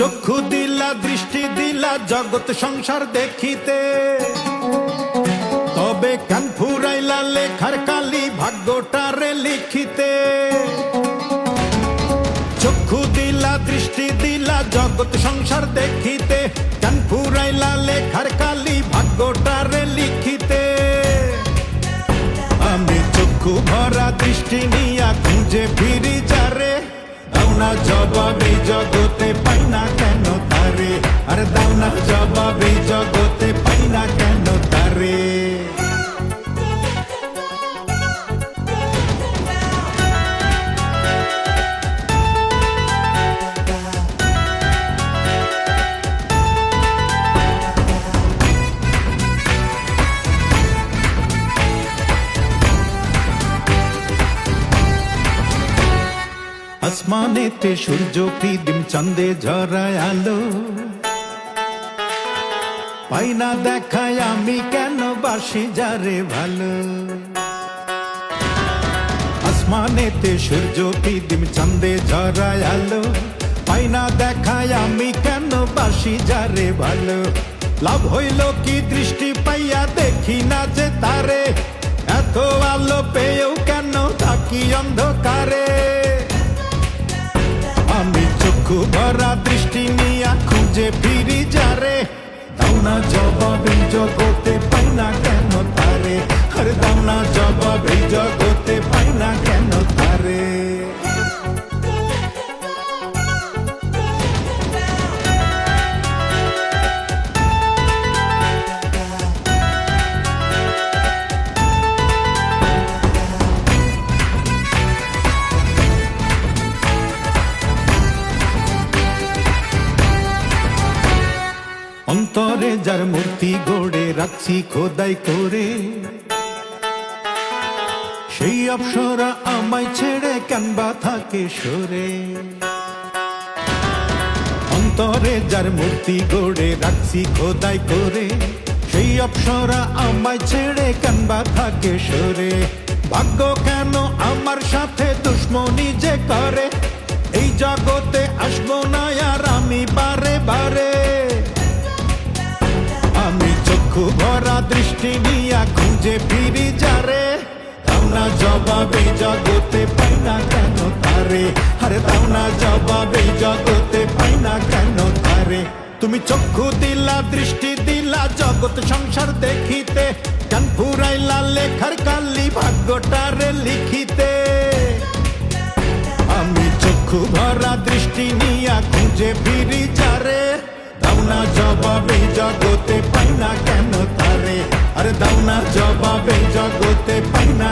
চক্ষু দিলা দৃষ্টি দিলা জগৎ সংসার দেখিতে, তবে কান ফুরাইলা লেখার কালি ভাগ্যটারে লিখিতে। চক্ষু দিলা দৃষ্টি দিলা জগৎ সংসার দেখিতে, কান ফুরাইলা লেখার কালি ভাগ্যটারে লিখিতে। আমি চক্ষু ভরা দৃষ্টি নিয়া খুঁজে ফিরি যারে, দাও না জবাব এই জগতে পাই না কেন তারে, আরে দাও না জবাব এই জগতে পাই না কেন তারে। আসমানেতে সূর্য কৃত্রিম চাঁদে ঝরায় আলো, পাই না দেখায় আমি কেন বাসি যারে ভালো। আসমানেতে সূর্য কৃত্রিম চাঁদে ঝরায় আলো, পাই না দেখায় আমি কেন বাসি যারে ভালো। লাভ হইল কি দৃষ্টি পাইয়া দেখি না যে তারে, এত আলো পেয়েও কেন থাকি অন্ধকারে। আমি চক্ষু ভরা দৃষ্টি নিয়া খুঁজে ফিরি যারে, দাও না জবাব এই জগতে পাই না কেন তারে, আরে দাও না জবাব এই জগতে পাই না কেন তারে। অন্তরে যার মূর্তি গড়ে রাখছি খোদাই করে, সেই অপ্সরা আমায় ছেড়ে কেনবা থাকে সরে। অন্তরে যার মূর্তি গড়ে রাখছি খোদাই করে, সেই অপ্সরা আমায় ছেড়ে কেনবা থাকে সরে। ভাগ্য কেন আমার সাথে দুশ্মনী যে করে, এই জগতে আসবো না আর আমি বারে বারে। আমি চক্ষু ভরা দৃষ্টি নিয়া খুঁজে ফিরি যারে, দাও না জবাব এই জগতে পাই না কেন তারে, আরে দাও না জবাব এই জগতে পাই না কেন তারে। তুমি চক্ষু দিলা দৃষ্টি দিলা জগৎ সংসার দেখিতে, কান ফুরাইলা লেখার কালি ভাগ্যটারে লিখিতে। আমি চক্ষু ভরা দৃষ্টি নিয়া খুঁজে ফিরি যারে, দাও না জবাব এই জগতে পাই না কেন তারে, আরে দাও না জবাব এই জগতে পাই না।